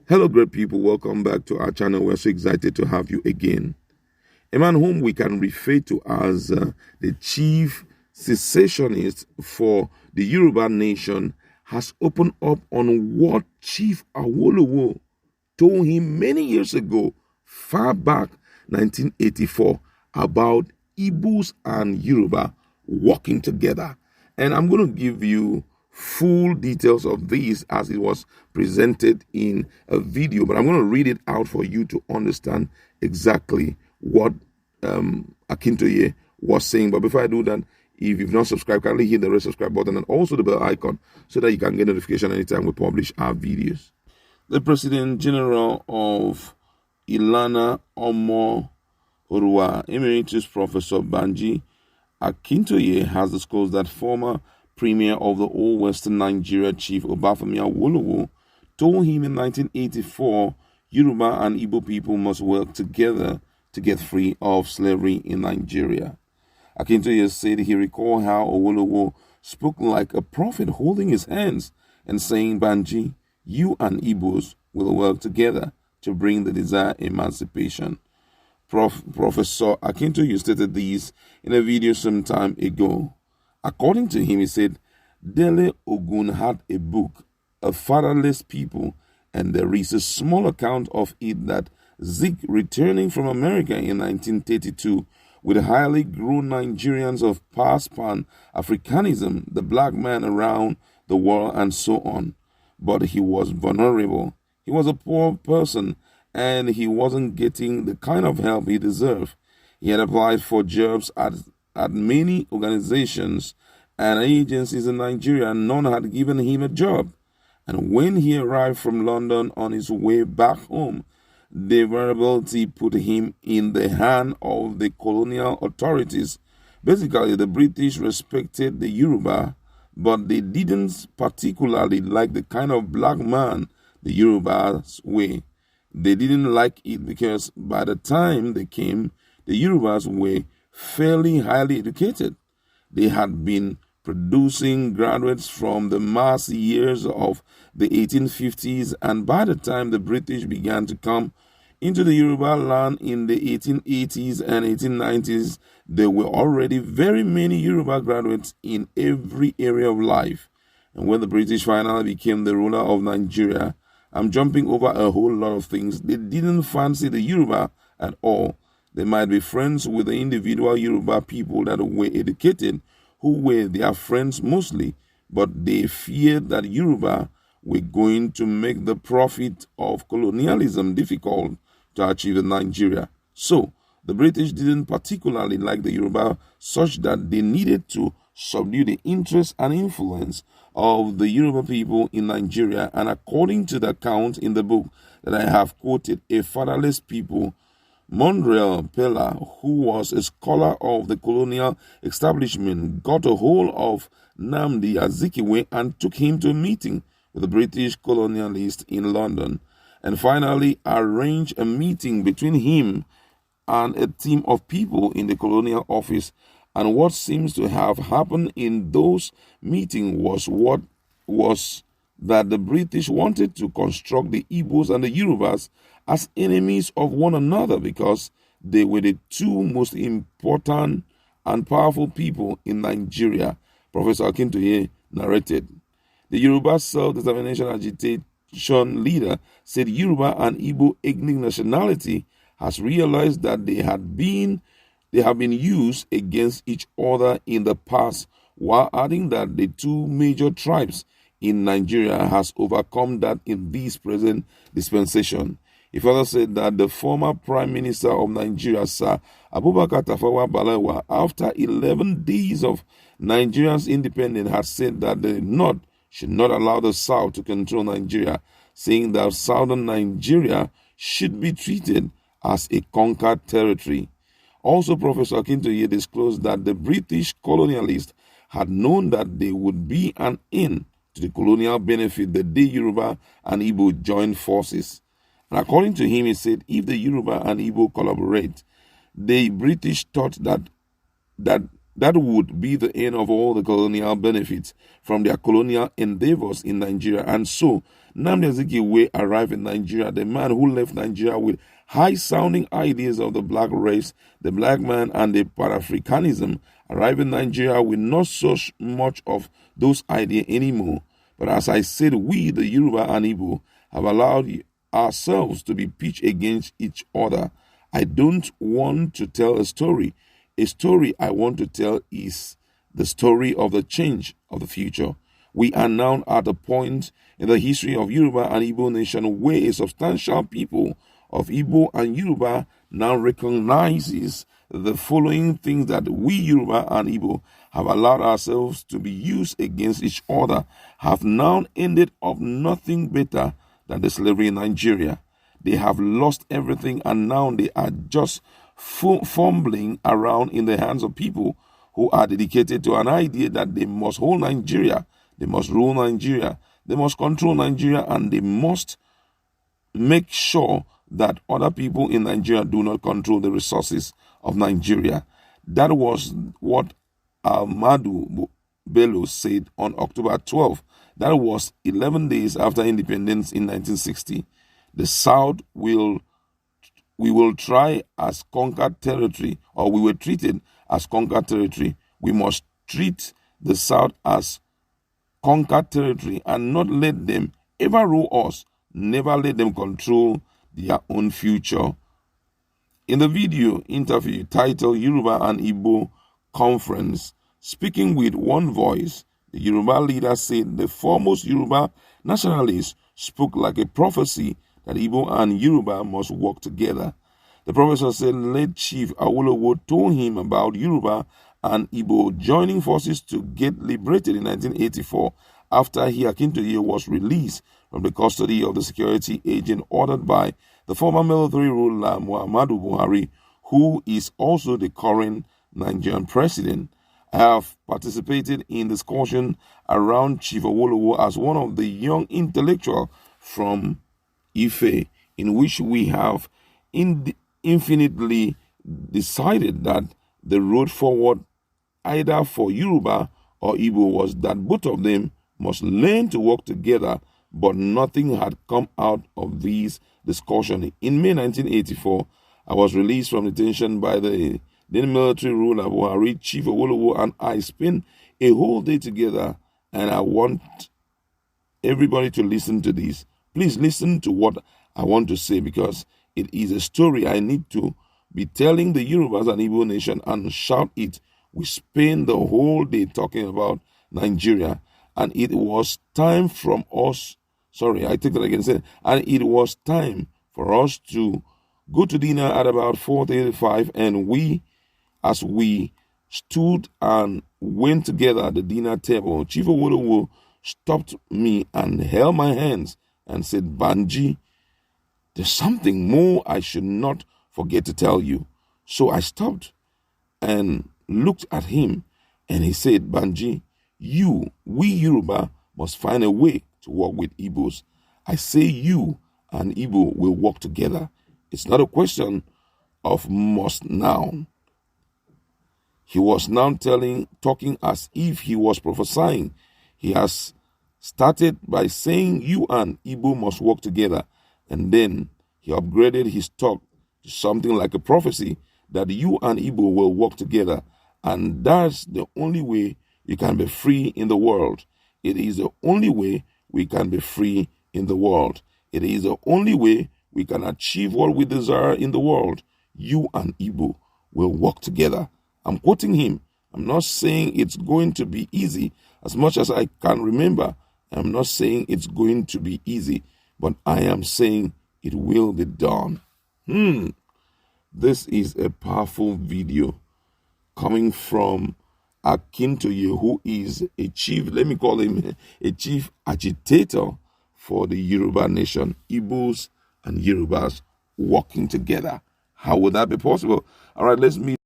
Hello, great people. Welcome back to our channel. We're so excited to have you again. A man whom we can refer to as the chief secessionist for the Yoruba nation has opened up on what Chief Awolowo told him many years ago, far back 1984, about Igbos and Yoruba working together. And I'm going to give you full details of this as it was presented in a video, but I'm going to read it out for you to understand exactly what Akintoye was saying. But before I do that, if you've not subscribed, kindly hit the red subscribe button and also the bell icon so that you can get notification anytime we publish our videos. The President General of Ilana Omo Emeritus Professor Banji Akintoye has disclosed that former Premier of the Old Western Nigeria, Chief Obafemi Awolowo, told him in 1984 Yoruba and Igbo people must work together to get free of slavery in Nigeria. Akintoye said he recalled how Awolowo spoke like a prophet, holding his hands and saying, "Banji, you and Igbos will work together to bring the desired emancipation." Professor Akintoye stated this in a video some time ago. According to him, he said, Dele Ogun had a book, A Fatherless People, and there is a small account of it that Zeke, returning from America in 1932 with highly grown Nigerians of past Pan-Africanism, the black man around the world, and so on. But he was vulnerable. He was a poor person, and he wasn't getting the kind of help he deserved. He had applied for jobs at many organizations and agencies in Nigeria, and none had given him a job. And when he arrived from London on his way back home, the vulnerability put him in the hand of the colonial authorities. Basically, the British respected the Yoruba, but they didn't particularly like the kind of black man the Yorubas were. They didn't like it because by the time they came, the Yorubas were fairly highly educated. They had been producing graduates from the mass years of the 1850s, and by the time the British began to come into the Yoruba land in the 1880s and 1890s, there were already very many Yoruba graduates in every area of life. And when the British finally became the ruler of Nigeria, I'm jumping over a whole lot of things, they didn't fancy the Yoruba at all. They might be friends with the individual Yoruba people that were educated, who were their friends mostly, but they feared that Yoruba were going to make the profit of colonialism difficult to achieve in Nigeria. So, the British didn't particularly like the Yoruba, such that they needed to subdue the interest and influence of the Yoruba people in Nigeria. And according to the account in the book that I have quoted, A Fatherless People, Monreal Pella, who was a scholar of the colonial establishment, got a hold of Nnamdi Azikiwe and took him to a meeting with the British colonialists in London, and finally arranged a meeting between him and a team of people in the colonial office. And what seems to have happened in those meetings was that the British wanted to construct the Igbos and the Yorubas as enemies of one another because they were the two most important and powerful people in Nigeria, Professor Akintoye narrated. The Yoruba self-determination agitation leader said Yoruba and Igbo ethnic nationality has realized that they have been used against each other in the past, while adding that the two major tribes in Nigeria has overcome that in this present dispensation. He further said that the former Prime Minister of Nigeria, Sir Abubakar Tafawa Balewa, after 11 days of Nigeria's independence, had said that the North should not allow the South to control Nigeria, saying that southern Nigeria should be treated as a conquered territory. Also, Professor Akintoye disclosed that the British colonialists had known that there would be an end to the colonial benefit the day Yoruba and Igbo joined forces. And according to him, he said, if the Yoruba and Igbo collaborate, the British thought that That would be the end of all the colonial benefits from their colonial endeavors in Nigeria. And so, Nnamdi Azikiwe arrived in Nigeria, the man who left Nigeria with high-sounding ideas of the black race, the black man, and the Pan-Africanism, arrived in Nigeria with not so much of those ideas anymore. But as I said, we, the Yoruba and Igbo, have allowed ourselves to be pitched against each other. I don't want to tell a story. A story I want to tell is the story of the change of the future. We are now at a point in the history of Yoruba and Igbo nation where a substantial people of Igbo and Yoruba now recognizes the following things that we Yoruba and Igbo have allowed ourselves to be used against each other have now ended up nothing better than the slavery in Nigeria. They have lost everything and now they are just fumbling around in the hands of people who are dedicated to an idea that they must hold Nigeria, they must rule Nigeria, they must control Nigeria, and they must make sure that other people in Nigeria do not control the resources of Nigeria. That was what Ahmadu Bello said on October 12th. That was 11 days after independence in 1960. The South we will try as conquered territory, or we were treated as conquered territory. We must treat the South as conquered territory and not let them ever rule us, never let them control their own future. In the video interview titled Yoruba and Igbo Conference, speaking with one voice, the Yoruba leader said the foremost Yoruba nationalist spoke like a prophecy that Igbo and Yoruba must work together. The professor said late Chief Awolowo told him about Yoruba and Igbo joining forces to get liberated in 1984 after he, Akintoye, was released from the custody of the security agent ordered by the former military ruler Muhammadu Buhari, who is also the current Nigerian president. I have participated in discussion around Chief Awolowo as one of the young intellectuals from Ife, in which we have infinitely decided that the road forward either for Yoruba or Igbo was that both of them must learn to work together, but nothing had come out of these discussions. In May 1984, I was released from detention by the then military ruler Buhari. Chief Awolowo and I spent a whole day together, and I want everybody to listen to this. Please listen to what I want to say, because it is a story I need to be telling the Yorubas and Igbo nation and shout it. We spent the whole day talking about Nigeria, and it was time from us. Sorry, I take that again. And it was time for us to go to dinner at about 4:35, and as we stood and went together at the dinner table, Chief Awolowo stopped me and held my hands and said, "Banji, there's something more I should not forget to tell you." So I stopped and looked at him, and he said, "Banji, we Yoruba must find a way to work with Igbos. I say you and Igbo will work together. It's not a question of must now." He was now talking as if he was prophesying. He has started by saying you and Igbo must work together, and then he upgraded his talk to something like a prophecy that you and Igbo will work together, and that's the only way you can be free in the world. It is the only way we can be free in the world. It is the only way we can achieve what we desire in the world. You and Igbo will work together. I'm quoting him. I'm not saying it's going to be easy. As much as I can remember, I'm not saying it's going to be easy, but I am saying it will be done. This is a powerful video coming from Akintoye, who is a chief, let me call him a chief agitator for the Yoruba nation. Igbos and Yorubas working together. How would that be possible? All right, let's meet